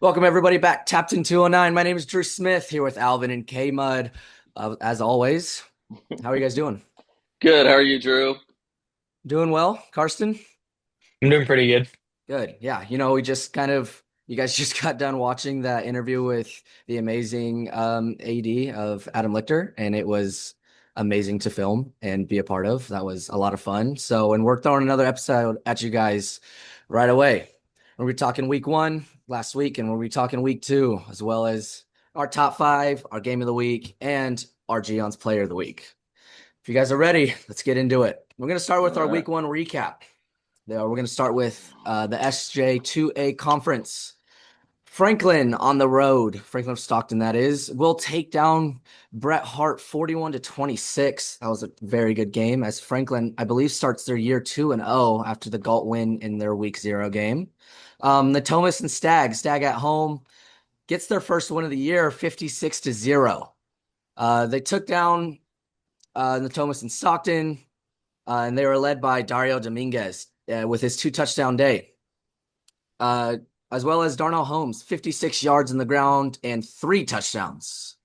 Welcome everybody back. Tapped in 209. My name is Drew Smith here with Alvin and K Mud. As always, how are you guys doing? Good. How are you, Drew? Doing well, Karsten? I'm doing pretty good. Good. Yeah, we just you guys just got done watching that interview with the amazing AD of Adam Lichter, and it was amazing to film and be a part of. That was a lot of fun. And we're throwing another episode at you guys right away. We'll be talking week one last week, and we'll be talking week two, as well as our top five, our game of the week, and our Gion's player of the week. If you guys are ready, let's get into it. We're going to start with All our right. week one recap. We're going to start with the SJ2A conference. Franklin on the road, Franklin of Stockton, that is, will take down Bret Hart 41-26. That was a very good game, as Franklin, I believe, starts their year 2-0 after the Galt win in their week 0 game. The Thomas and Stag at home gets their first win of the year, 56-0. They took down the Thomas and Stockton, and they were led by Dario Dominguez with his 2-touchdown day. As well as Darnell Holmes, 56 yards in the ground and 3 touchdowns.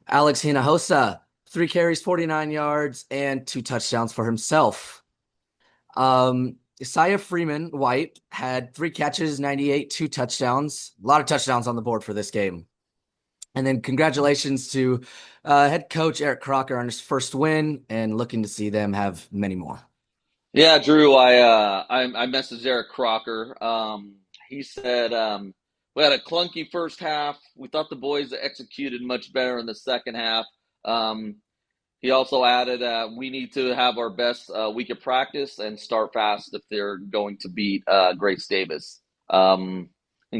Alex Hinojosa, 3 carries, 49 yards, and 2 touchdowns for himself. Isaiah Freeman White had 3 catches, 98, 2 touchdowns. A lot of touchdowns on the board for this game. And then congratulations to head coach Eric Crocker on his first win, and looking to see them have many more. Yeah, Drew. I messaged Eric Crocker. He said we had a clunky first half. We thought the boys executed much better in the second half. He also added we need to have our best week of practice and start fast if they're going to beat Grace Davis. And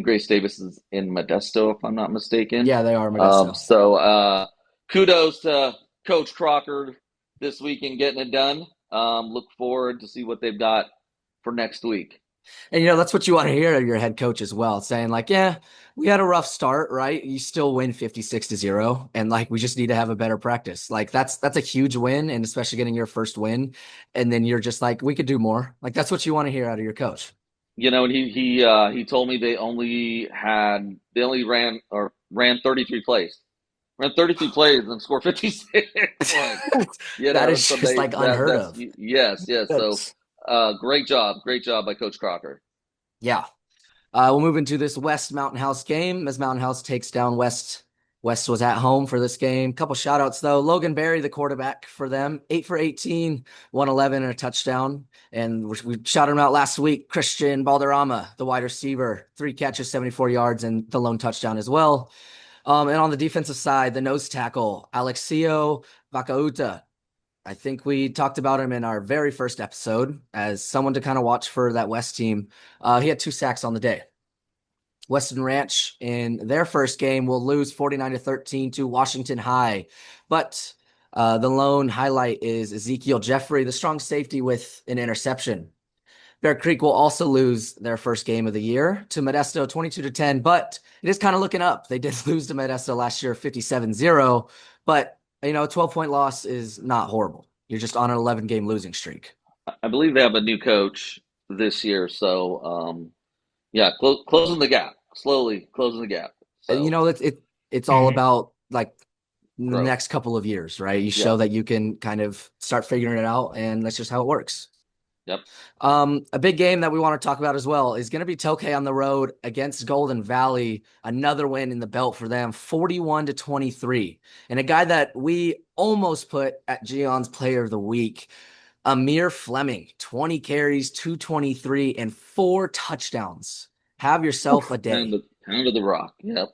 Grace Davis is in Modesto, if I'm not mistaken. Yeah, they are Modesto. Kudos to Coach Crocker this week in getting it done. Look forward to see what they've got for next week. And that's what you want to hear of your head coach as well, saying like, yeah, we had a rough start, right? You still win 56-0, and like we just need to have a better practice. Like that's a huge win, and especially getting your first win, and then you're just like, we could do more. Like that's what you want to hear out of your coach. And he told me they only ran 33 plays. Ran 33 plays and scored 56 points. That is So just like unheard of. yes. So great job by Coach Crocker. Yeah. We'll move into this West Mountain House game as Mountain House takes down West. West was at home for this game. Couple shout outs though. Logan Berry, the quarterback for them, 8 for 18, 111 and a touchdown. And we shouted him out last week. Christian Balderrama, the wide receiver, 3 catches, 74 yards, and the lone touchdown as well. And on the defensive side, the nose tackle, Alexio Vacauta. I think we talked about him in our very first episode as someone to kind of watch for that West team. He had 2 sacks on the day. Western Ranch in their first game will lose 49-13 to Washington High. But the lone highlight is Ezekiel Jeffrey, the strong safety, with an interception. Bear Creek will also lose their first game of the year to Modesto 22-10, but it is kind of looking up. They did lose to Modesto last year 57-0, but a 12-point loss is not horrible. You're just on an 11-game losing streak. I believe they have a new coach this year, so closing the gap, slowly closing the gap. And So it's all Mhm. about like the growth. next couple of years, right? You show Yep. that you can kind of start figuring it out, and that's just how it works. Yep. A big game that we want to talk about as well is going to be Tokay on the road against Golden Valley. Another win in the belt for them, 41-23. And a guy that we almost put at Gion's player of the week, Amir Fleming, 20 carries, 223, and 4 touchdowns. Have yourself a day. Pound of the rock. Yep.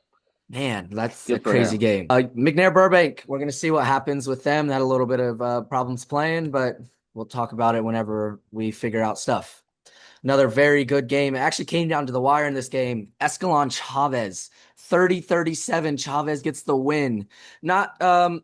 Man, that's a Good for crazy him. game. McNair Burbank, we're going to see what happens with them. They had a little bit of problems playing, but we'll talk about it whenever we figure out stuff. Another very good game. It actually came down to the wire in this game. Escalon Chavez, 30-37. Chavez gets the win. Not a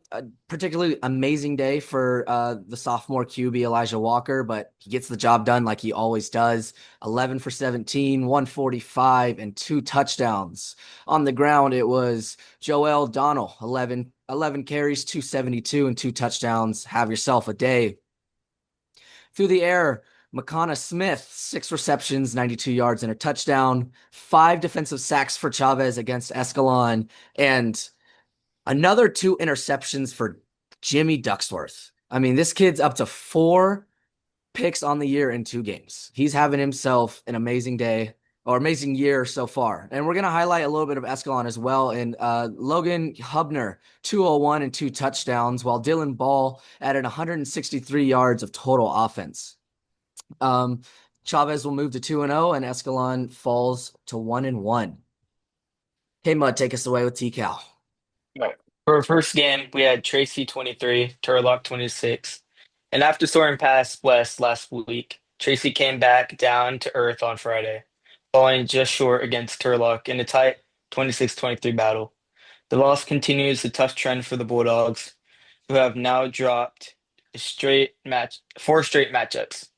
particularly amazing day for the sophomore QB Elijah Walker, but he gets the job done like he always does. 11 for 17, 145, and 2 touchdowns. On the ground, it was Joel Donnell, 11 carries, 272, and 2 touchdowns. Have yourself a day. Through the air, McConnell Smith, 6 receptions, 92 yards and a touchdown, 5 defensive sacks for Chavez against Escalon, and another 2 interceptions for Jimmy Ducksworth. I mean, this kid's up to 4 picks on the year in 2 games. He's having himself an amazing day or amazing year so far. And we're going to highlight a little bit of Escalon as well. And Logan Hubner, 201 and 2 touchdowns, while Dylan Ball added 163 yards of total offense. Chavez will move to 2-0 and Escalon falls to 1-1. Hey, Mud, take us away with TCal. Right. For our first game, we had Tracy 23, Turlock 26. And after soaring past West last week, Tracy came back down to earth on Friday, falling just short against Turlock in a tight 26-23 battle. The loss continues the tough trend for the Bulldogs, who have now dropped 4 straight matchups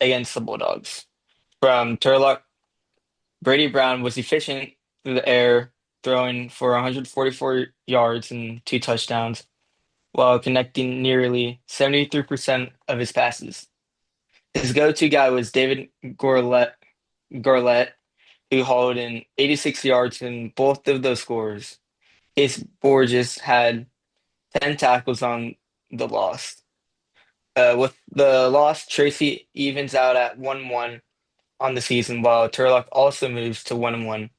against the Bulldogs. From Turlock, Brady Brown was efficient through the air, throwing for 144 yards and 2 touchdowns, while connecting nearly 73% of his passes. His go-to guy was David Gourlette, who hauled in 86 yards in both of those scores. Case Borges had 10 tackles on the loss. With the loss, Tracy evens out at 1-1 on the season, while Turlock also moves to 1-1,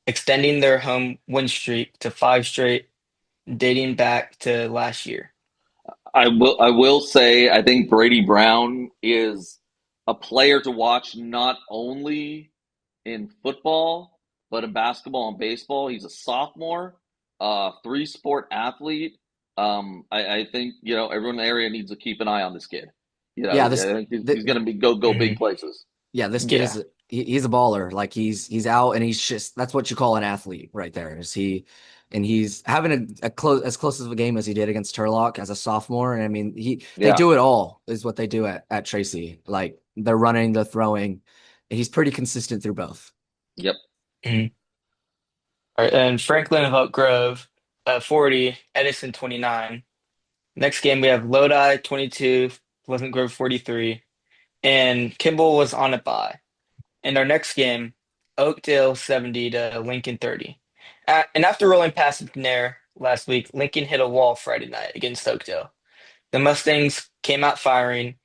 extending their home win streak to 5 straight, dating back to last year. I will say I think Brady Brown is a player to watch not only in football but in basketball and baseball. He's a sophomore, 3 sport athlete. I think everyone in the area needs to keep an eye on this kid. Yeah, I think he's going to be go big Mhm. places. yeah, this kid Yeah. is he's a baller. Like he's out and he's just that's what you call an athlete right there. Is he and he's having a close as close of a game as he did against Turlock as a sophomore. And I mean they Yeah. do it all is what they do at Tracy. Like they're running, they're throwing. And he's pretty consistent through both. Yep. Mhm. All right, and Franklin of Oak Grove, 40, Edison 29. Next game we have Lodi 22, Pleasant Grove 43, and Kimball was on a bye. And our next game, Oakdale 70 to Lincoln 30. And after rolling past McNair last week, Lincoln hit a wall Friday night against Oakdale. The Mustangs came out firing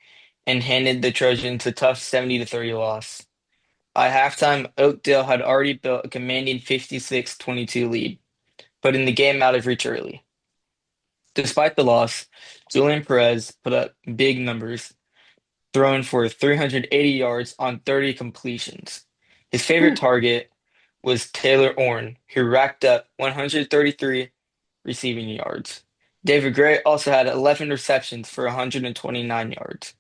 and handed the Trojans a tough 70-30 loss. By halftime, Oakdale had already built a commanding 56-22 lead, putting the game out of reach early. Despite the loss, Julian Perez put up big numbers, throwing for 380 yards on 30 completions. His favorite Whew. target was Taylor Orn, who racked up 133 receiving yards. David Gray also had 11 receptions for 129 yards.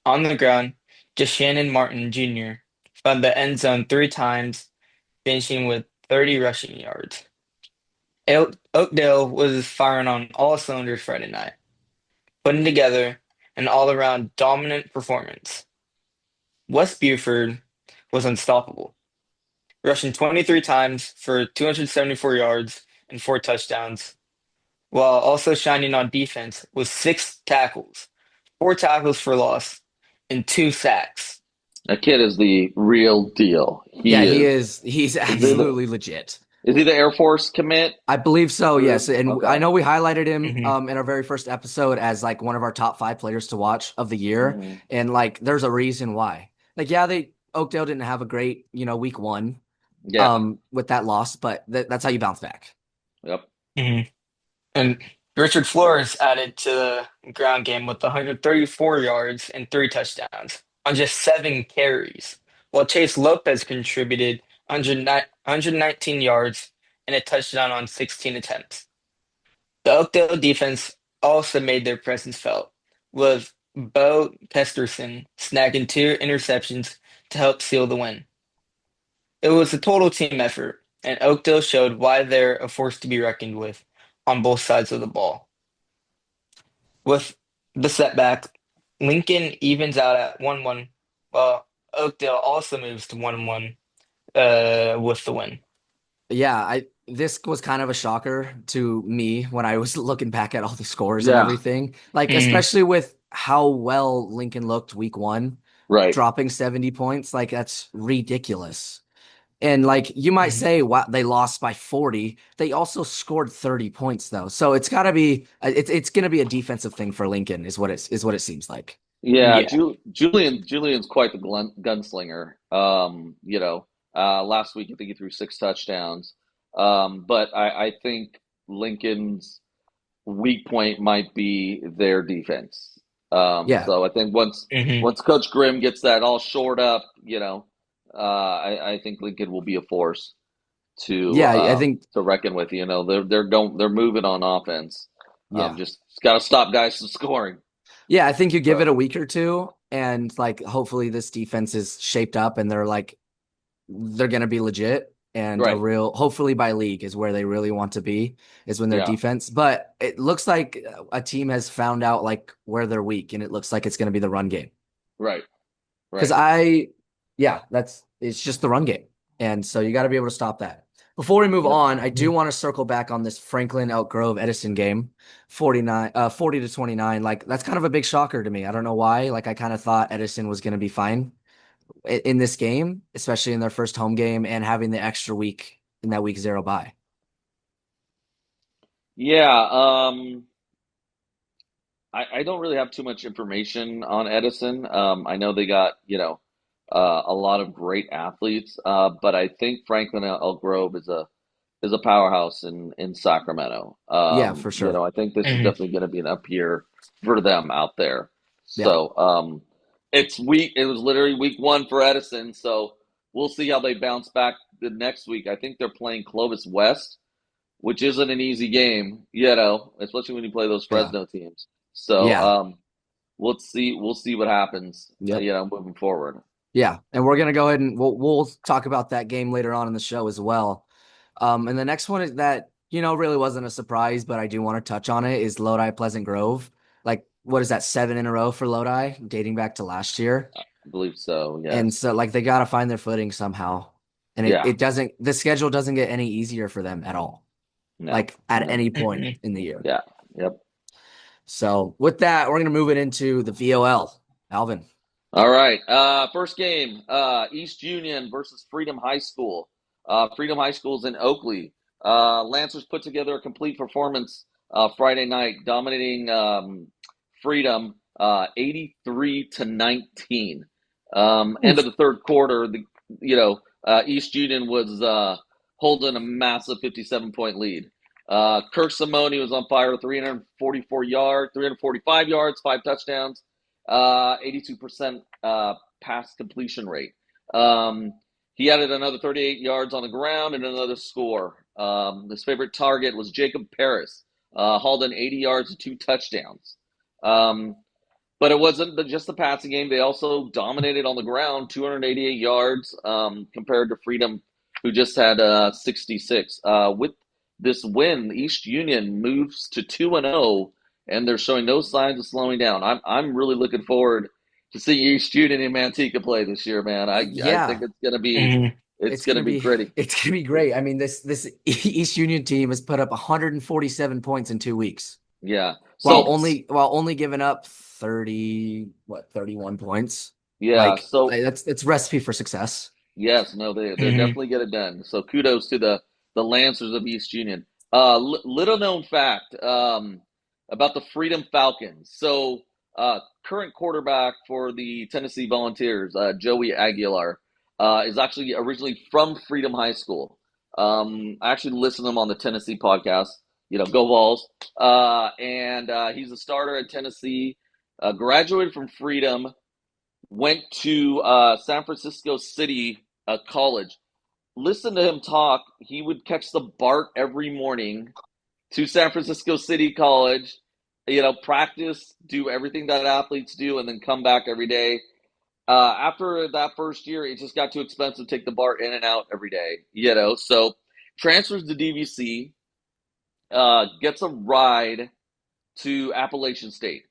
On the ground, just Shannon Martin Jr. found the end zone 3 times, finishing with 30 rushing yards. Oakdale was firing on all cylinders Friday night, putting together an all-around dominant performance. West Buford was unstoppable, rushing 23 times for 274 yards and 4 touchdowns, while also shining on defense with 6 tackles, 4 tackles for loss, and 2 sacks. That kid is the real deal. Yeah, He he is. is. He's Is he the, absolutely legit. is he the Air Force commit? I believe so, yes. And I Okay. know we highlighted him Hmm. in our very first episode as like one of our top 5 players to watch of the year. Mhm. And like there's a reason why. Like, yeah, they Oakdale didn't have a great, week 1 Yeah. with that loss, but that's how you bounce back. Yep. Hmm. And Richard Flores added to the ground game with 134 yards and 3 touchdowns on just 7 carries, while Chase Lopez contributed 119 yards and a touchdown on 16 attempts. The Oakdale defense also made their presence felt, with Bo Kesterson snagging 2 interceptions to help seal the win. It was a total team effort, and Oakdale showed why they're a force to be reckoned with on both sides of the ball. With the setback, Lincoln evens out at 1-1, while Oakdale also moves to 1-1 with the win. Yeah, I this was kind of a shocker to me when I was looking back at all the scores and Yeah. everything. Like Mhm. especially with how well Lincoln looked week 1. Right. dropping 70 points. Like that's ridiculous. And like you might Mhm. say, wow, they lost by 40. They also scored 30 points though. So it's got to be it's going to be a defensive thing for Lincoln is what it seems like. Yeah, Yeah. Julian's quite the gunslinger. Last week I think he threw 6 touchdowns. But I think Lincoln's weak point might be their defense. Yeah. So I think Hmm. once Coach Grimm gets that all shored up, I think Lincoln will be a force Yeah, I think to reckon with. They're moving on offense. yeah. Just got to stop guys from scoring. Yeah, I think you give it So a week or two and like hopefully this defense is shaped up and they're going to be legit and a right, real hopefully by league is where they really want to be is when their yeah, defense. But it looks like a team has found out like where they're weak and it looks like it's going to be the run game. right, Because right. yeah, it's just the run game. And so you got to be able to stop that. Before we move Yep. on, I do want to circle back on this Franklin Elk Grove Edison game, 40 to 29. Like that's kind of a big shocker to me. I don't know why. Like I kind of thought Edison was going to be fine in this game, especially in their first home game and having the extra week in that week 0 bye. Yeah. I don't really have too much information on Edison. I know they got, a lot of great athletes, but I think Franklin Elk Grove is a powerhouse in Sacramento. Yeah, for sure. I think this is Hmm. definitely going to be an up year for them out there. Yeah. So, it was literally week 1 for Edison. So we'll see how they bounce back the next week. I think they're playing Clovis West, which isn't an easy game, especially when you play those Yeah. Fresno teams. So, Yeah. we'll see what happens, Yep. moving forward. Yeah. And we're gonna go ahead and we'll talk about that game later on in the show as well. And the next one is that, really wasn't a surprise, but I do want to touch on it is Lodi Pleasant Grove. Like, what is that, 7 in a row for Lodi, dating back to last year? I believe so. And Yes. so, like, they got to find their footing somehow. And Yeah. the schedule doesn't get any easier for them at all, No. like, at No. any point Hmm. in the year. Yeah. Yep. So, with that, we're going to move it into the VOL. Alvin. All right. First game, East Union versus Freedom High School. Freedom High School's in Oakley. Lancers put together a complete performance Friday night, dominating Freedom 83 to 19. End of Oof. the third quarter, East Union was holding a massive 57-point lead. Kirk Simone was on fire, 345 yards, 5 touchdowns. 82% pass completion rate. He added another 38 yards on the ground and another score. His favorite target was Jacob Perez, hauled in 80 yards and 2 touchdowns. Um, but it wasn't just the passing game. They also dominated on the ground, 288 yards compared to Freedom, who just had 66. With this win, East Union moves to 2-0, and they're showing no signs of slowing down. I'm really looking forward to seeing East Union in Manteca play this year, man. I think Yeah. Hmm. it's gonna be pretty. It's gonna be great. I mean, this East Union team has put up 147 points in 2 weeks. Yeah. while So only while only giving up 31 points. yeah. Like So that's recipe for success. yes, no, they're Hmm. definitely get it done. So kudos to the Lancers of East Union. Little known fact about the Freedom Falcons. So current quarterback for the Tennessee Volunteers, Joey Aguilar, is actually originally from Freedom High School. I actually listened to him on the Tennessee podcast. Go Vols! And he's a starter at Tennessee. Graduated from Freedom, went to San Francisco City College. Listen to him talk. He would catch the BART every morning to San Francisco City College, practice, do everything that athletes do, and then come back every day. After that first year, it just got too expensive to take the BART in and out every day, So transfers to DVC, gets a ride to Appalachian State,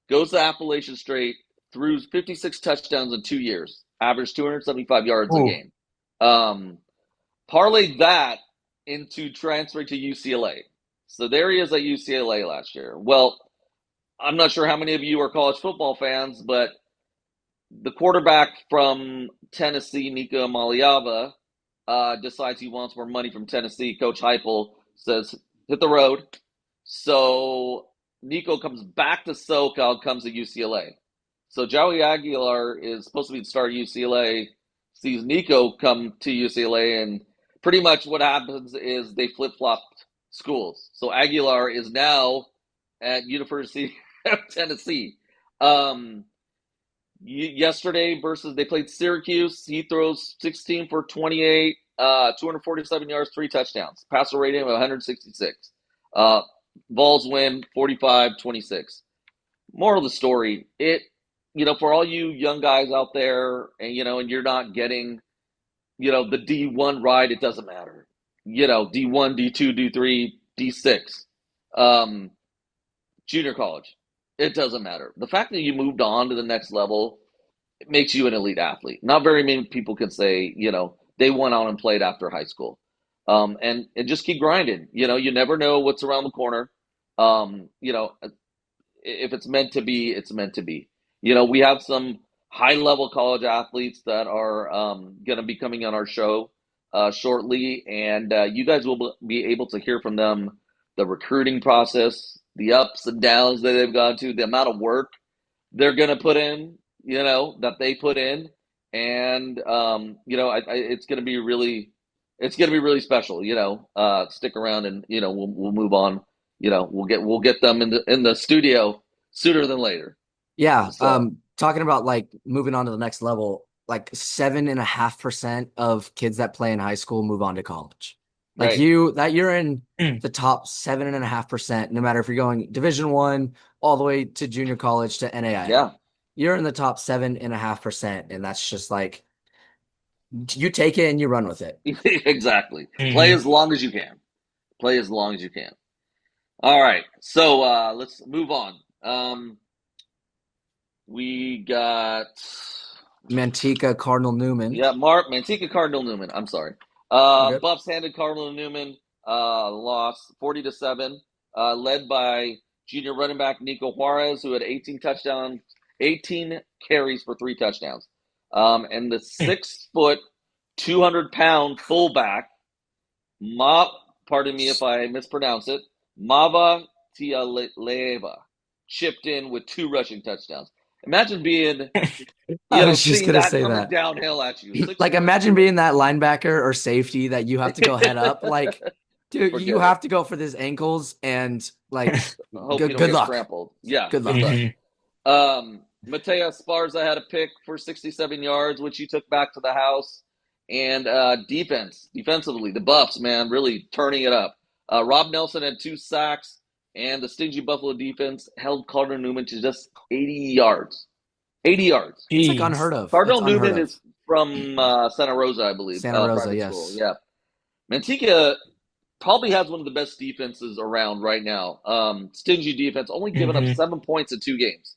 goes to Appalachian State, threw 56 touchdowns in 2 years, averaged 275 yards a Ooh. game. Um, Parlay that into transferring to UCLA. So there he is at UCLA last year. Well, I'm not sure how many of you are college football fans, but the quarterback from Tennessee, Nico Maliava, decides he wants more money from Tennessee. Coach Heupel says, hit the road. So Nico comes back to SoCal, comes to UCLA. So Joey Aguilar is supposed to be the star at UCLA, sees Nico come to UCLA, and pretty much what happens is they flip-flopped schools. So Aguilar is now at University of Tennessee. Yesterday versus they played Syracuse, he throws 16 for 28, 247 yards, 3 touchdowns, passer rating of 166. Vols win 45-26. Moral of the story, for all you young guys out there, and you're not getting, the D1 ride, it doesn't matter. D1, D2, D3, D6, junior college, it doesn't matter. The fact that you moved on to the next level, it makes you an elite athlete. Not very many people can say, they went on and played after high school. And just keep grinding. You never know what's around the corner. If it's meant to be, it's meant to be. We have some high-level college athletes that are going to be coming on our show shortly, and you guys will be able to hear from them the recruiting process, the ups and downs that they've gone to, the amount of work they're going to put in, that they put in, and it's going to be really special. Stick around, and we'll move on. We'll get them in the studio sooner than later. Yeah. So. Talking about like moving on to the next level, like 7.5% of kids that play in high school move on to college. Like Right. you're in the top 7.5%, no matter if you're going Division I all the way to junior college to NAIA. Yeah. You're in the top 7.5%, and that's just like you take it and you run with it. Exactly. Play as long as you can. Play as long as you can. All right. So let's move on. We got Manteca, Cardinal Newman. Yeah, Manteca, Cardinal Newman. I'm sorry. Okay. Buffs handed Cardinal Newman loss 40-7, led by junior running back Nico Juarez, who had 18 carries for 3 touchdowns. And the 6-foot, 200-pound fullback, pardon me if I mispronounce it, Mava Tialeva, chipped in with 2 rushing touchdowns. Imagine being, I was just seeing gonna that say coming that. downhill at you. Like, imagine being that linebacker or safety that you have to go head up. Like, dude, you Forget have it. to go for these ankles and like, Hope you don't good get luck. trampled. Yeah, Good luck. Matea Sparza had a pick for 67 yards, which he took back to the house. And defensively, the Buffs, man, really turning it up. Rob Nelson had 2 sacks, and the stingy Buffalo defense held Cardinal Newman to just 80 yards. 80 yards. It's like unheard of. Cardinal It's unheard Newman of. is from Santa Rosa, I believe. Santa Rosa, private yes. school. Yeah. Manteca probably has one of the best defenses around right now. Stingy defense, only giving up 7 points in 2 games.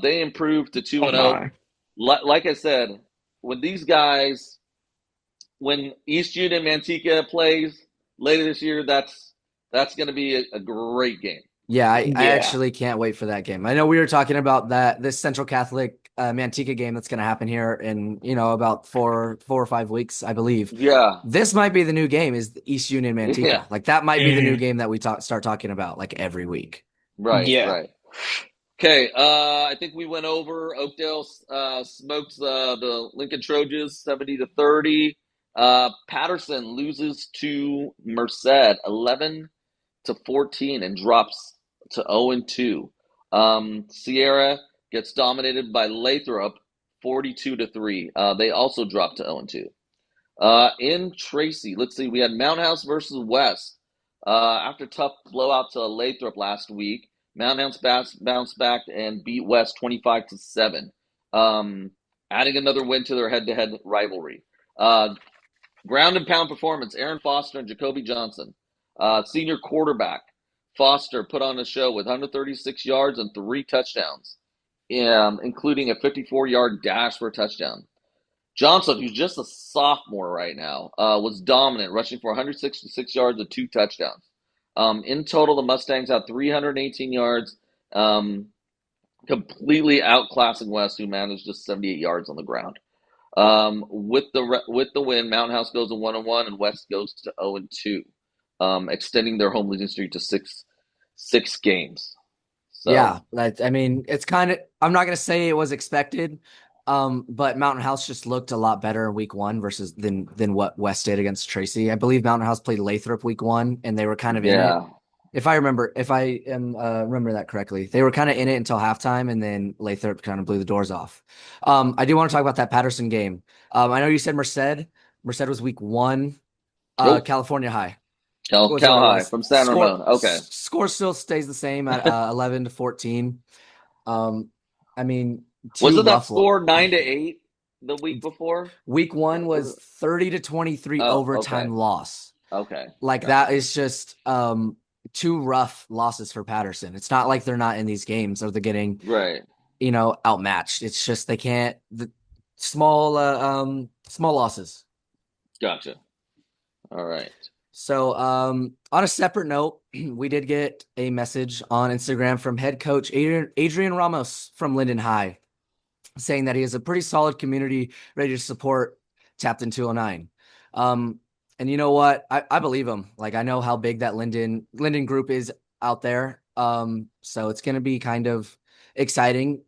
They improved to 2-0. Like I said, when these guys, when East Union Manteca plays later this year, that's going to be a great game. Yeah, I actually can't wait for that game. I know we were talking about this Central Catholic Manteca game that's going to happen here in about 4 or 5 weeks, I believe. Yeah, this might be the new game. Is the East Union Manteca? Yeah. Like that might be the new game that we start talking about like every week. Right. Yeah. Right. Okay. I think we went over. Oakdale smokes the Lincoln Trojans 70-30. Patterson loses to Merced 11-14 and drops to 0-2. Sierra gets dominated by Lathrop 42-3. They also dropped to 0-2. In Tracy, let's see, we had Mount House versus West. After tough blowout to Lathrop last week, Mount House bounced back and beat West 25-7, adding another win to their head-to-head rivalry. Ground and pound performance, Aaron Foster and Jacoby Johnson. Senior quarterback, Foster put on a show with 136 yards and 3 touchdowns, including a 54-yard dash for a touchdown. Johnson, who's just a sophomore right now, was dominant, rushing for 166 yards and 2 touchdowns. In total, the Mustangs had 318 yards, completely outclassing West, who managed just 78 yards on the ground. With the win, Mountain House goes to 1-1, and West goes to 0-2, extending their home losing streak to six games. Yeah, So I mean, it's kind of, I'm not going to say it was expected, but Mountain House just looked a lot better in week one versus than what West did against Tracy. I believe Mountain House played Lathrop week one, and they were kind of in it. yeah, If I am remember that correctly, they were kind of in it until halftime, and then Lathrop kind of blew the doors off. I do want to talk about that Patterson game. I know you said Merced. Merced was week one. nope. California High was Cal what it High was. from San Ramon. Okay, Score still stays the same at 11-14. Um, I mean, two wasn't that rough. score 9-8 the week before? Week one Was was it? 30-23 Oh, overtime okay, loss. okay, Like that gotcha. is just two rough losses for Patterson. It's not like they're not in these games or they're getting, Right, outmatched. It's just they can't the small losses. gotcha. All right. So, on a separate note, we did get a message on Instagram from head coach Adrian Ramos from Linden High saying that he has a pretty solid community ready to support Captain 209. And you know what? I believe him. Like I know how big that Linden group is out there. So it's going to be kind of exciting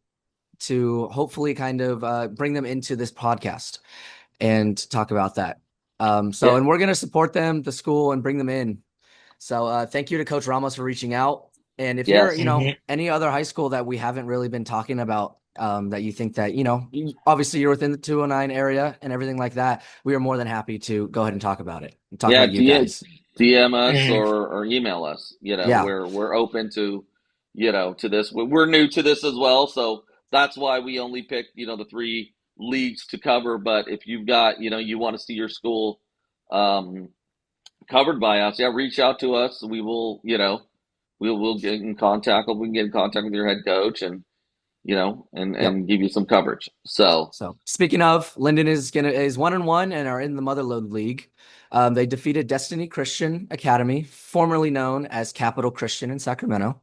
to hopefully kind of bring them into this podcast and talk about that. Yeah, And we're going to support them, the school, and bring them in. So thank you to Coach Ramos for reaching out. And if you're, yes. any other high school that we haven't really been talking about, that you think that, obviously you're within the 209 area and everything like that, we are more than happy to go ahead and talk about it and talk Yeah, about you guys. DM us Mhm. or email us. Yeah. We're open to, to this. We're new to this as well, so that's why we only picked, the three leagues to cover. But if you've got, you want to see your school um, covered by us, yeah, reach out to us. We will, we'll get in contact. We can get in contact with your head coach and, Yep. and give you some coverage. So, So speaking of, Linden is 1-1 and are in the Motherlode League. They defeated Destiny Christian Academy, formerly known as Capital Christian in Sacramento,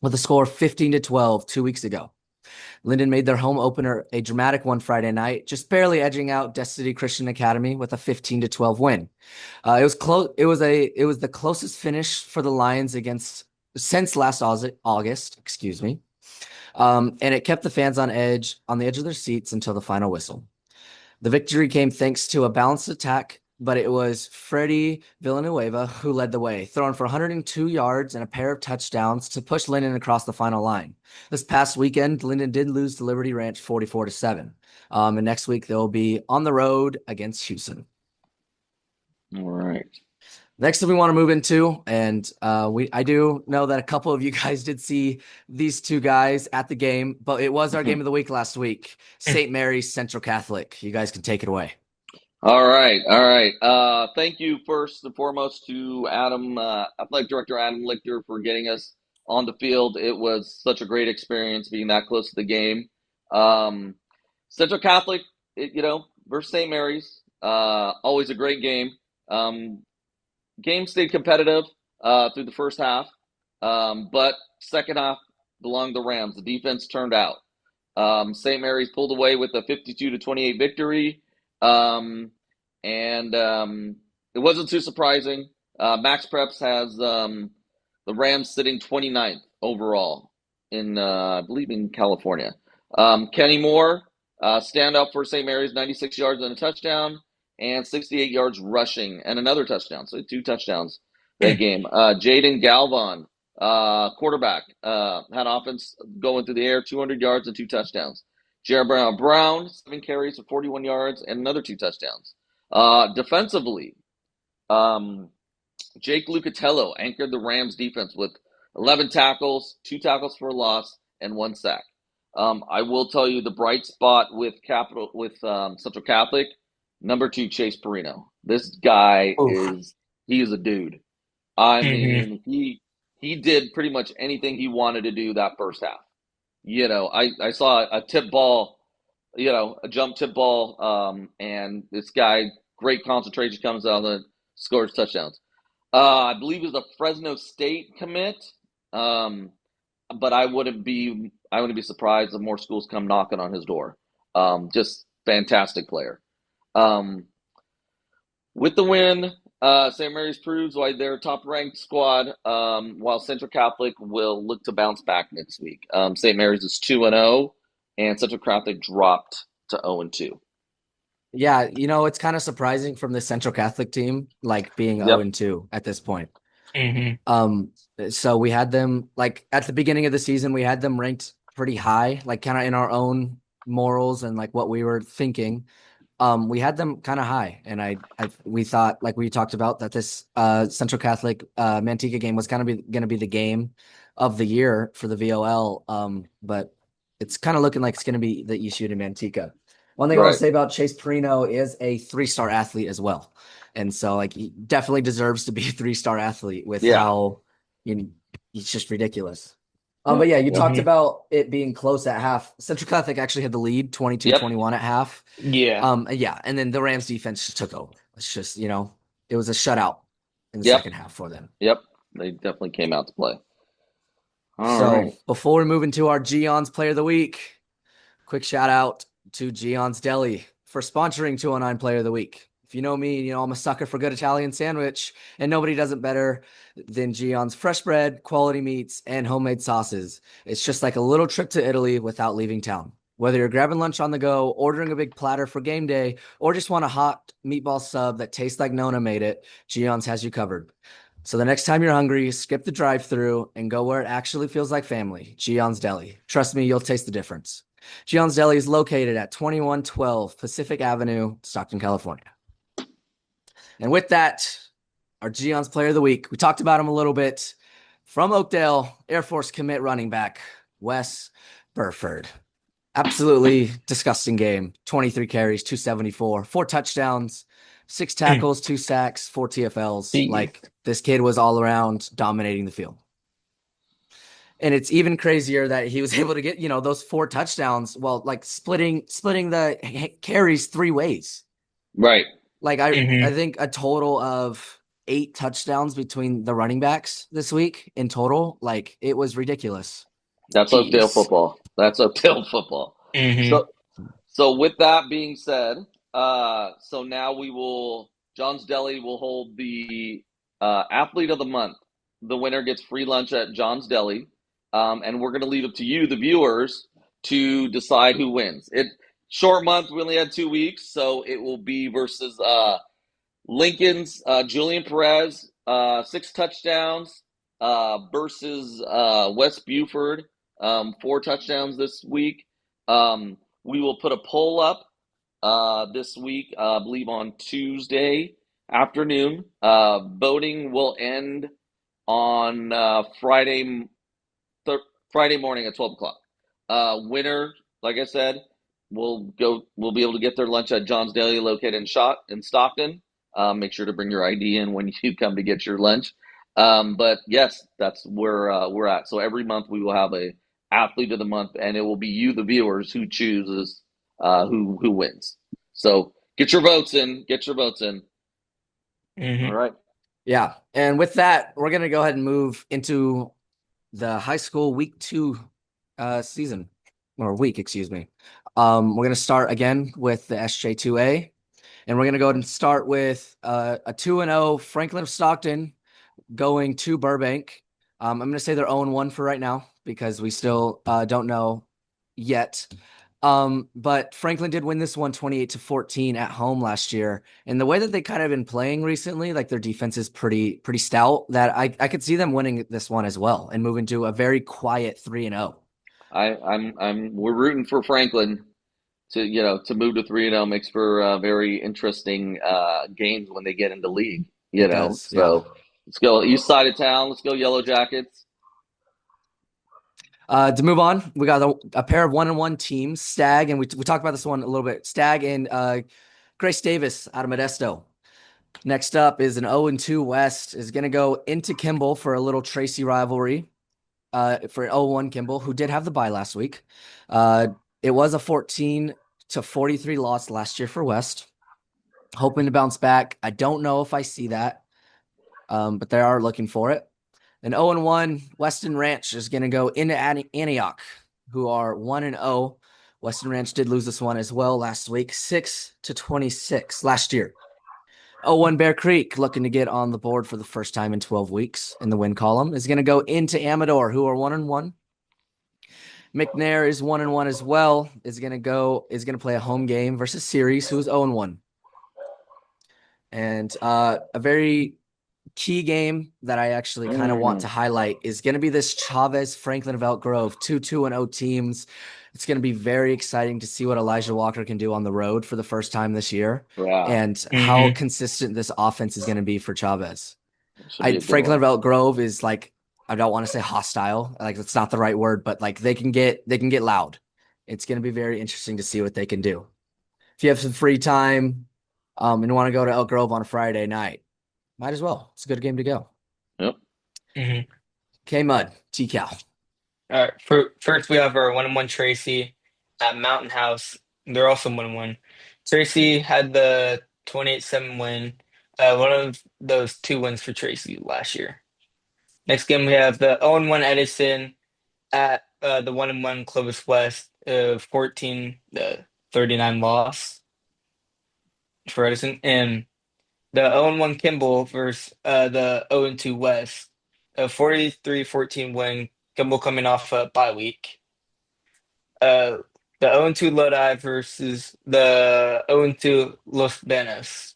with a score of 15-12 2 weeks ago. Linden made their home opener a dramatic one Friday night, just barely edging out Destiny Christian Academy with a 15-12 win. It was close. It was the closest finish for the Lions against since last August. Excuse me. And it kept the fans on the edge of their seats until the final whistle. The victory came thanks to a balanced attack, but it was Freddie Villanueva who led the way, throwing for 102 yards and a pair of touchdowns to push Linden across the final line. This past weekend, Linden did lose to Liberty Ranch 44-7. And next week they'll be on the road against Houston. all right. Next thing we want to move into, and I do know that a couple of you guys did see these two guys at the game, but it was our game of the week last week. St. Mary's Central Catholic. You guys can take it away. All right, all right. Thank you first and foremost to Adam, athletic director Adam Lichter, for getting us on the field. It was such a great experience being that close to the game. Um, Central Catholic, versus St. Mary's, always a great game. Um, Game stayed competitive through the first half, but second half belonged to the Rams. The defense turned out. St. Mary's pulled away with a 52-28 victory. Um, and it wasn't too surprising. Max Preps has the Rams sitting 29th overall I believe in California. Kenny Moore, standout for St. Mary's, 96 yards and a touchdown, and 68 yards rushing and another touchdown. So two touchdowns that game. Jaden Galvan, quarterback, had offense going through the air, 200 yards and two touchdowns. Jared Brown, 7 carries for 41 yards and another two touchdowns. Defensively, um, Jake Lucatello anchored the Rams defense with 11 tackles, 2 tackles for a loss, and 1 sack. I will tell you the bright spot with Central Catholic, number 2 Chase Perino. This guy Oof. he is a dude. I Mhm. mean, he did pretty much anything he wanted to do that first half. I saw a tip ball, a jump tip ball, and this guy, great concentration, comes out and scores touchdowns. I believe he's a Fresno State commit, but I wouldn't be surprised if more schools come knocking on his door. Just fantastic player. Um, with the win, St. Mary's proves why they're a top-ranked squad. While Central Catholic will look to bounce back next week. St. Mary's is 2-0, and Central Catholic dropped to 0-2. Yeah, it's kind of surprising from the Central Catholic team, like being Yep. 0-2 at this point. Hmm. Um, so we had them like at the beginning of the season, we had them ranked pretty high, like kind of in our own morals and like what we were thinking. We had them kind of high, and we thought, like we talked about, that this Central Catholic Manteca game was kind of going to be the game of the year for the VOL. But it's kind of looking like it's going to be the issue to Manteca. One thing I want to Right. say about Chase Perino is a 3-star athlete as well, and so like he definitely deserves to be a 3-star athlete with Yeah. how you know, he's just ridiculous. Yep. But yeah, you Yep. talked about it being close at half. Central Catholic actually had the lead Yep. 22-21 at half. Yeah. Yeah, and then the Rams defense just took over. It's just, it was a shutout in the Yep. second half for them. Yep. They definitely came out to play. All right. So before we move into our Gion's Player of the Week, quick shout out to Gion's Deli for sponsoring 209 Player of the Week. If you know me, I'm a sucker for good Italian sandwich, and nobody does it better than Gion's fresh bread, quality meats, and homemade sauces. It's just like a little trip to Italy without leaving town. Whether you're grabbing lunch on the go, ordering a big platter for game day, or just want a hot meatball sub that tastes like Nona made it, Gion's has you covered. So the next time you're hungry, skip the drive-thru and go where it actually feels like family. Gion's Deli. Trust me, you'll taste the difference. Gion's Deli is located at 2112 Pacific Avenue, Stockton, California. And with that, our Gion's Player of the Week. We talked about him a little bit. From Oakdale, Air Force commit running back, Wes Burford. Absolutely disgusting game. 23 carries, 274, 4 touchdowns, 6 tackles, 2 sacks, 4 TFLs. Like, this kid was all around dominating the field. And it's even crazier that he was able to get, those 4 touchdowns while like splitting the carries 3 ways. Right. Like I think a total of 8 touchdowns between the running backs this week in total. Like, it was ridiculous. That's Oakdale Jeez. football. That's Oakdale football. Hmm. So with that being said, so now John's Deli will hold the athlete of the month. The winner gets free lunch at John's Deli, and we're going to leave it to you, the viewers, to decide who wins. Short month. We only had 2 weeks, so it will be versus Lincoln's Julian Perez, 6 touchdowns, versus West Buford, 4 touchdowns this week. We will put a poll up this week, I believe on Tuesday afternoon. Voting will end on Friday morning at 12 o'clock. Winner, like I said, will be able to get their lunch at John's Deli, located in Stockton. Make sure to bring your ID in when you come to get your lunch. But yes, that's where we're at. So every month we will have a athlete of the month, and it will be you, the viewers, who chooses who wins. So get your votes in. Get your votes in. All right. Yeah. And with that, we're going to go ahead and move into the high school week 2 season, or week, excuse me. We're going to start again with the SJ2A, and we're going to go ahead and start with a 2-0 Franklin of Stockton going to Burbank. I'm going to say they're 0-1 for right now because we still don't know yet. But Franklin did win this one 28-14 at home last year. And the way that they kind of been playing recently, like their defense is pretty stout, that I could see them winning this one as well and moving to a very quiet 3-0. We're rooting for Franklin to move to 3-0. Makes for very interesting games when they get into league. It does, So let's go east side of town. Let's go Yellow Jackets. To move on, we got a pair of 1-1 teams, Stag, and we talked about this one a little bit. Stag and Grace Davis out of Modesto. Next up is an 0-2 West is going to go into Kimball for a little Tracy rivalry for 0-1 Kimball, who did have the bye last week. It was a 14-43 loss last year for West. Hoping to bounce back. I don't know if I see that, but they are looking for it. An 0-1 Weston Ranch is going to go into Antioch who are 1-0. Western Ranch did lose this one as well last week, 6-26 last year. 0-1 Bear Creek, looking to get on the board for the first time in 12 weeks in the win column, is going to go into Amador, who are 1-1. McNair is 1-1 as well. Is going to play a home game versus Ceres, who is 0-1. And a very key game that I actually kind of want to highlight is going to be this Chavez Franklin of Elk Grove 2-2-0 teams. It's going to be very exciting to see what Elijah Walker can do on the road for the first time this year, and how consistent this offense is going to be for Chavez. Franklin of Elk Grove is like, I don't want to say hostile, like that's not the right word, but like they can get loud. It's going to be very interesting to see what they can do. If you have some free time and want to go to Elk Grove on a Friday night, might as well. It's a good game to go. Yep. K-Mud, T-Cal. All right. First, we have our 1-1 Tracy at Mountain House. They're also 1-1. Tracy had the 28-7 win. One of those 2 wins for Tracy last year. Next game, we have the 0-1 Edison at the 1-1 Clovis West, 14-39 loss for Edison. And the 0-1 Kimball versus the 0-2 West, a 43-14 win. Kimball coming off a bye week. The 0-2 Lodi versus the 0-2 Los Benes.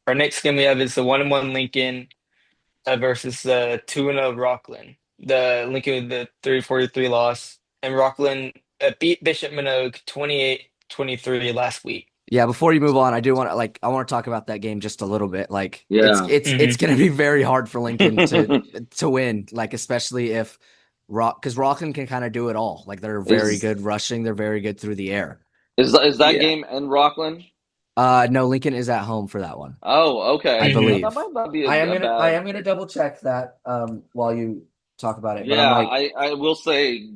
Our next game we have is the 1-1 Lincoln versus the 2-0 Rockland. The Lincoln with the 3-43 loss, and Rockland beat Bishop Minogue 28-23 last week. Yeah, before you move on, I want to talk about that game just a little bit. Like, it's going to be very hard for Lincoln to win, like especially if because Rockland can kind of do it all. Like they're very good rushing, they're very good through the air. Is that game in Rockland? No, Lincoln is at home for that one. Oh, okay. I believe. That might not be I am gonna double check that while you talk about it. But yeah, like, I will say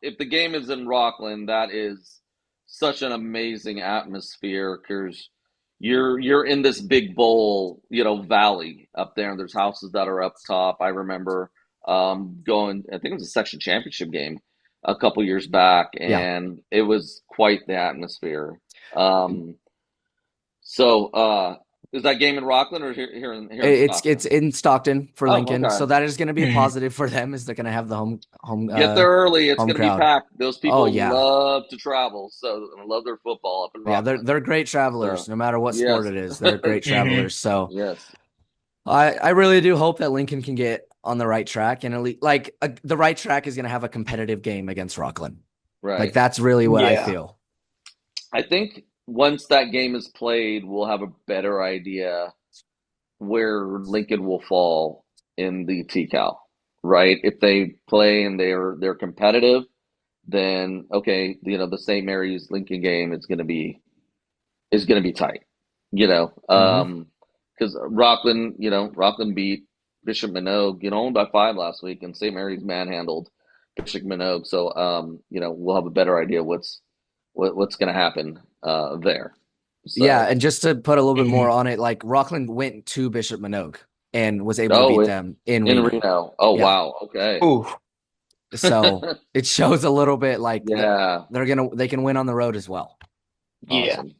if the game is in Rockland, that is such an amazing atmosphere because you're in this big bowl, valley up there, and there's houses that are up top. I remember going, I think it was a section championship game a couple years back, and it was quite the atmosphere. So is that game in Rockland or here in Stockton? It's in Stockton for Lincoln, okay. So that is going to be a positive for them, is they're going to have the home. Get there early. It's going to be packed. Those people yeah. love to travel, so I love their football up in Rockland. Yeah, they're great travelers, no matter what sport it is. They're great travelers. So yes, I really do hope that Lincoln can get on the right track, and the right track is going to have a competitive game against Rockland. Right. Like that's really what I feel. I think once that game is played, we'll have a better idea where Lincoln will fall in the TCal, right? If they play and they're competitive, then okay, the St. Mary's Lincoln game is going to be tight, because Rockland beat Bishop Minogue, only by 5 last week, and St. Mary's manhandled Bishop Minogue, so we'll have a better idea what's going to happen there. So, yeah, and just to put a little bit more on it, like Rockland went to Bishop Minogue and was able to beat them in Reno. Oh, yeah. Wow. Okay. Ooh. So it shows a little bit like they can win on the road as well. Awesome. Yeah.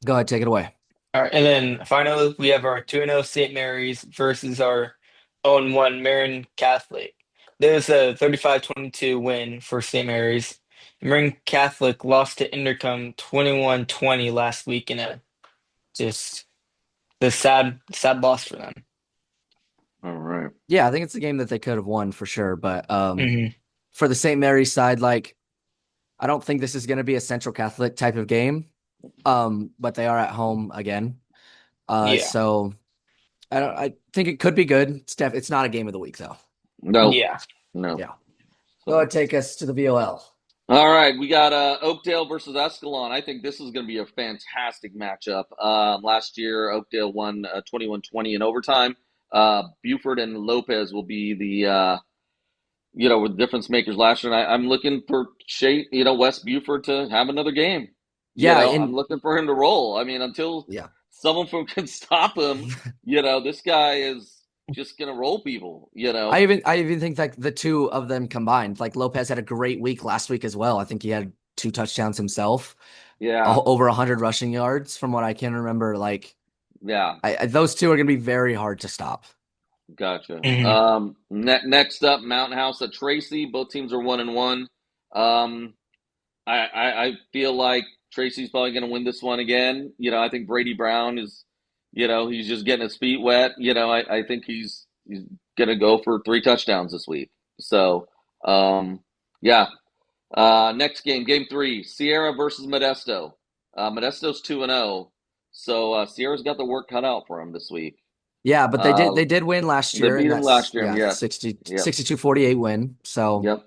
Go ahead, take it away. All right, and then finally we have our 2-0 St. Mary's versus our 0-1 Marion Catholic. There was a 35-22 win for St. Mary's. Marion Catholic lost to Intercom 21-20 last week in a just the sad loss for them. All right. Yeah, I think it's a game that they could have won for sure. But for the St. Mary's side, like I don't think this is going to be a Central Catholic type of game. But they are at home again. So I think it could be good. It's not a game of the week though. No. Yeah. No. Yeah. Go ahead, take us to the VOL. All right, we got Oakdale versus Escalon. I think this is going to be a fantastic matchup. Last year, Oakdale won 21-20 in overtime. Buford and Lopez will be the with difference makers last year. And I'm looking for West Buford to have another game. I'm looking for him to roll. I mean, until someone can stop him, this guy is just gonna roll people. I even think that the two of them combined, like Lopez had a great week last week as well. I think he had 2 touchdowns himself, Yeah, over 100 rushing yards from what I can remember. Like yeah. those two are going to be very hard to stop. Gotcha. Mhm. Next up, Mountain House at Tracy. Both teams are 1-1. Um, I feel like Tracy's probably going to win this one again. I think Brady Brown is, he's just getting his feet wet. I think he's going to go for 3 touchdowns this week. So, yeah. Next game, game 3, Sierra versus Modesto. Modesto's 2-0, so Sierra's got the work cut out for him this week. Yeah, but they did Uh, they did win last they year, beat and him that's last year. yeah Yes. 60 Yep. 62-48 win. So Yep.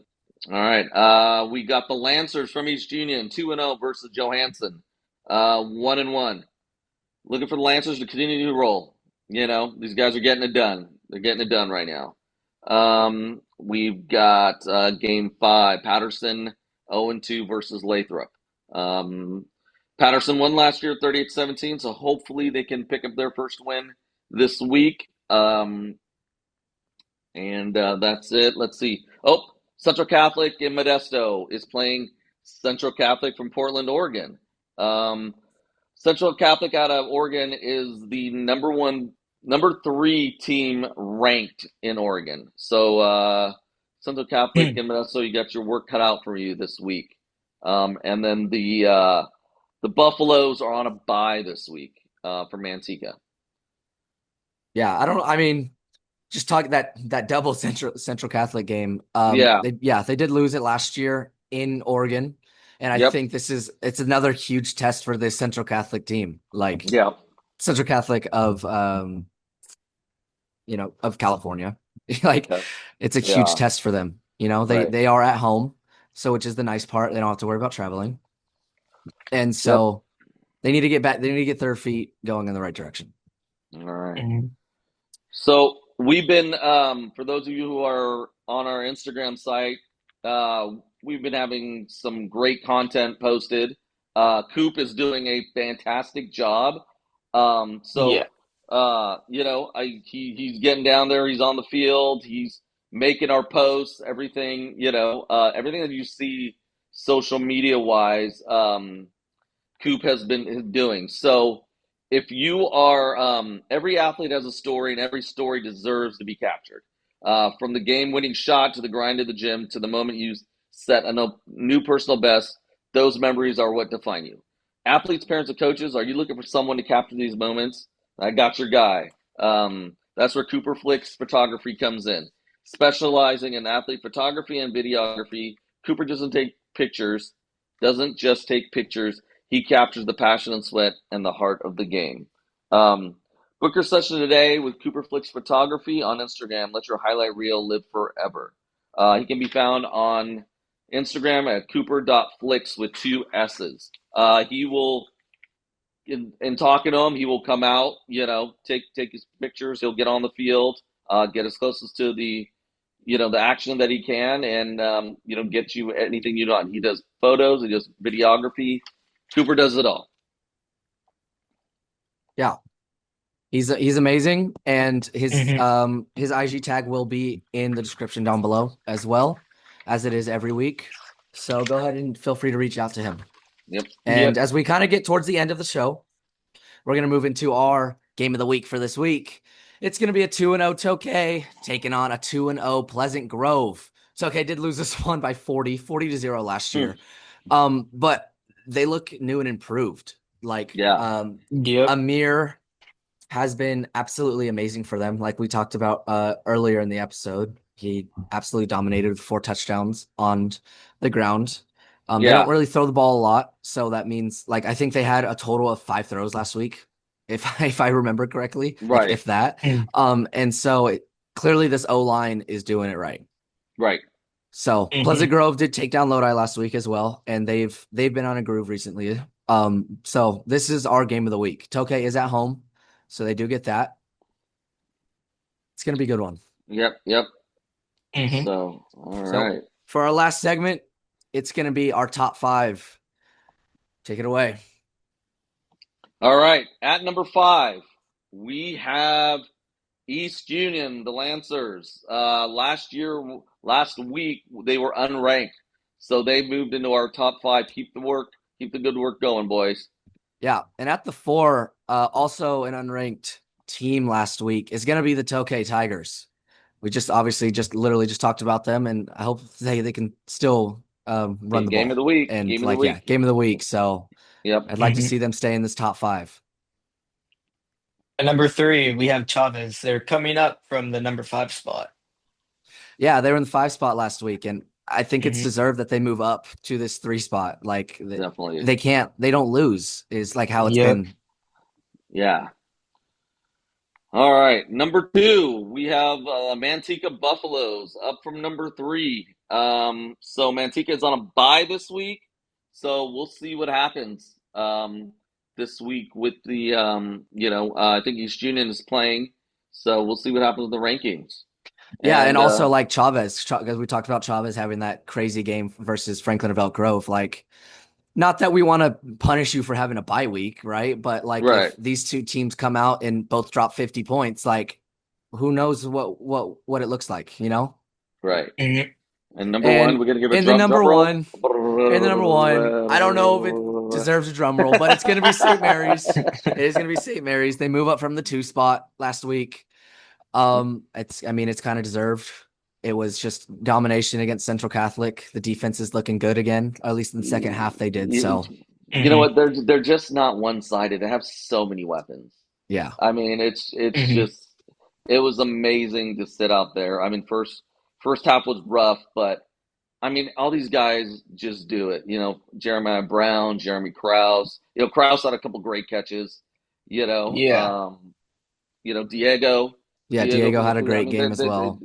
All right. We got the Lancers from East Union 2-0 versus Johansson. 1-1. Looking for the Lancers to continue to roll. These guys are getting it done. They're getting it done right now. We've got game 5, Patterson 0-2 versus Lathrop. Patterson won last year 38-17, so hopefully they can pick up their first win this week. And that's it. Let's see. Oh, Central Catholic in Modesto is playing Central Catholic from Portland, Oregon. Um, Central Catholic out of Oregon is the number 3 team ranked in Oregon. So Central Catholic Hmm. in Modesto, you got your work cut out for you this week. And then the Buffaloes are on a bye this week for Manteca. yeah, I mean, just talk that double Central Catholic game. Yeah. They did lose it last year in Oregon, and I Yep. think it's another huge test for this Central Catholic team. Like Yeah. Central Catholic of California. Like Okay. it's a huge Yeah. test for them. They Right. they are at home, so which is the nice part. They don't have to worry about traveling. And Yep. so they need to get back, they need to get their feet going in the right direction. All right. Mhm. So we've been, for those of you who are on our Instagram site, we've been having some great content posted. Coop is doing a fantastic job. Yeah. He's getting down there. He's on the field. He's making our posts. Everything, everything that you see social media wise. Coop has been doing. So if you are, every athlete has a story, and every story deserves to be captured. From the game-winning shot to the grind of the gym to the moment you set a new personal best, those memories are what define you. Athletes, parents, and coaches, are you looking for someone to capture these moments? I got your guy. That's where Cooper Flicks Photography comes in. Specializing in athlete photography and videography, Cooper doesn't just take pictures, he captures the passion and sweat and the heart of the game. Book your session today with Cooper Flicks Photography on Instagram. Let your highlight reel live forever. He can be found on Instagram at cooper.flicks with 2 S's. He will, in talking to him, he will come out, take his pictures. He'll get on the field, get as close as to the action that he can, and get you anything you want. He does photos, he does videography. Cooper does it all. Yeah. He's amazing, and Mhm. his IG tag will be in the description down below as well, as it is every week. So go ahead and feel free to reach out to him. Yep. And Yep. as we kind of get towards the end of the show, we're going to move into our game of the week for this week. It's going to be a 2-0 Tokay taking on a 2-0 Pleasant Grove. Tokay did lose this one by 40-0 last Hmm. year. But they look new and improved. Like Yeah. Yep. Amir has been absolutely amazing for them. Like we talked about earlier in the episode, he absolutely dominated with 4 touchdowns on the ground. They don't Yeah. really throw the ball a lot, so that means like I think they had a total of 5 throws last week, if I remember correctly, like Right. if that. Mm. And so clearly this O line is doing it right. Right. So Pleasant Mhm. Grove did take down Lodi last week as well, and they've been on a groove recently. So this is our game of the week. Tokay is at home, so they do get that. It's gonna be a good one. Yep. Yep. Mhm. So, all So right. for our last segment, it's gonna be our top five. Take it away. All right. At number 5, we have East Union, the Lancers. Last week they were unranked, so they moved into our top 5. Keep the good work going, boys. Yeah, and at the 4, also an unranked team last week is going to be the Tokay Tigers. We just obviously just literally just talked about them, and I hope they can still run the Game of ball the week. and Game of the week. game of the week. So Yep. I'd like to see them stay in this top 5. At number 3, we have Chavez. They're coming up from the number 5 spot. Yeah, they were in the 5 spot last week, and I think it's Mhm. deserved that they move up to this 3 spot. Like Definitely. they don't lose is like how it's Yep. been. Yeah. All right, number 2, we have Manteca Buffaloes up from number 3. So Manteca is on a bye this week, so we'll see what happens this week with the I think East Union is playing, so we'll see what happens with the rankings. Yeah, and And also like Chavez, because we talked about Chavez having that crazy game versus Franklin of Elk Grove. Like, not that we want to punish you for having a bye week, right? But like, right, if these two teams come out and both drop 50 points, like, who knows what it looks like, you know? right. Mhm. And number 1, And we're gonna give a in the drum number roll. one, in the number one, I don't know if it deserves a drum roll, but it's going to be St. Mary's. It is going to be St. Mary's. They move up from the 2 spot last week. It's kind of deserved. It was just domination against Central Catholic. The defense is looking good again, or at least in the second half they did. You, So you know what? They're just not one-sided. They have so many weapons. yeah, I mean, it's Mhm. just it was amazing to sit out there. I mean, first half was rough, but I mean, all these guys just do it. Jeremiah Brown, Jeremy Krause. Krause had a couple great catches. You know, Yeah. um, Diego, yeah. Diego Diego from the had a fleet. I great mean, game as well.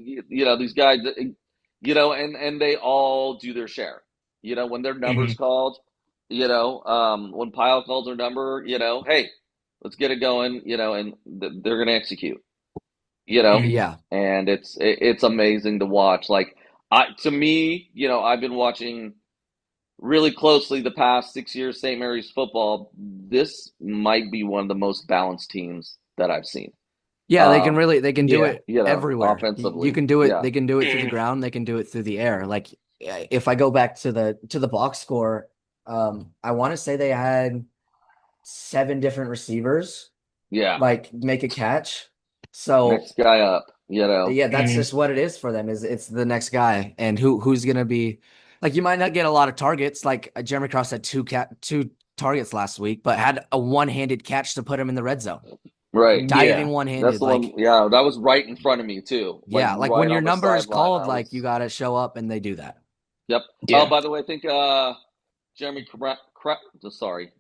these guys, and they all do their share. When their number's Mhm. called, when Pyle calls their number, hey, let's get it going, and they're going to execute, Mhm. Yeah, and it's amazing to watch. Like to me, I've been watching really closely the past 6 years St. Mary's football. This might be one of the most balanced teams that I've seen. yeah. They can do Yeah. it everywhere. You Offensively, can do it. yeah, They can do it through the Mhm. ground. They can do it through the air. Like, if I go back to the box score, I want to say they had 7 different receivers yeah. like make a catch. So Next guy up, yeah, that's Mhm. just what it is for them. Is it's the next guy, and who's gonna be like, you might not get a lot of targets. Like, Jeremy Cross had 2 targets last week, but had a one-handed catch to put him in the red zone, right. diving Yeah. That's one-handed. the one. Like, Yeah, that was right in front of me too, like yeah, like when right your on the number is sideline. called, I like, you was, gotta show up, and they do that. yep. Oh, Yeah. by the way, I think Jeremy, sorry,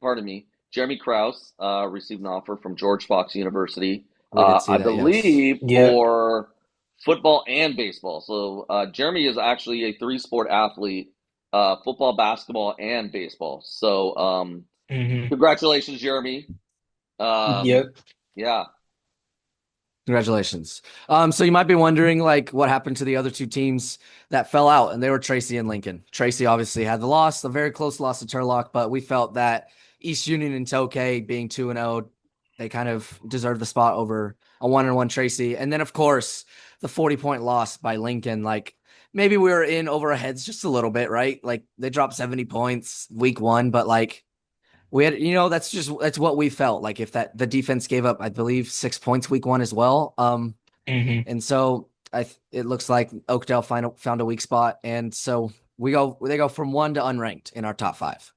pardon me, Jeremy Krause received an offer from George Fox University, We did see I that, yes. believe, Yep. for football and baseball. So Jeremy is actually a three-sport athlete, football, basketball, and baseball. So Mhm. congratulations, Jeremy. Um, Yep. yeah, Congratulations. So you might be wondering, like, what happened to the other 2 teams that fell out, and they were Tracy and Lincoln. Tracy obviously had the loss, a very close loss to Turlock, but we felt that East Union and Tokay being 2-0, they kind of deserved the spot over a 1-1 Tracy. And then, of course, the 40-point loss by Lincoln. Like, maybe we were in over our heads just a little bit, right? Like, they dropped 70 points week 1, but like, we had, that's what we felt like, if that the defense gave up, I believe, 6 points week 1 as well. Mhm. And so it looks like Oakdale found a weak spot, and so they go from 1 to unranked in our top 5.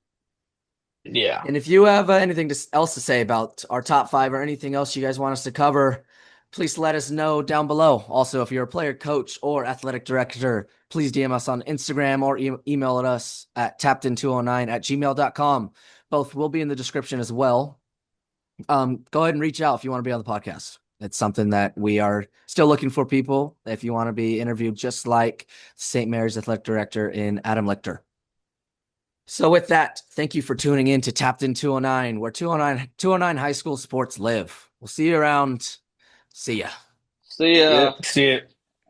Yeah. And if you have anything else to say about our top 5 or anything else you guys want us to cover, please let us know down below. Also, if you're a player, coach, or athletic director, please DM us on Instagram or email at us at tappedin209@gmail.com. Both will be in the description as well. Go ahead and reach out if you want to be on the podcast. It's something that we are still looking for people. If you want to be interviewed, just like St. Mary's athletic director in Adam Lichter. So with that, thank you for tuning in to Tapped In 209, where 209 high school sports live. We'll see you around. See ya. see ya. Yep. See it.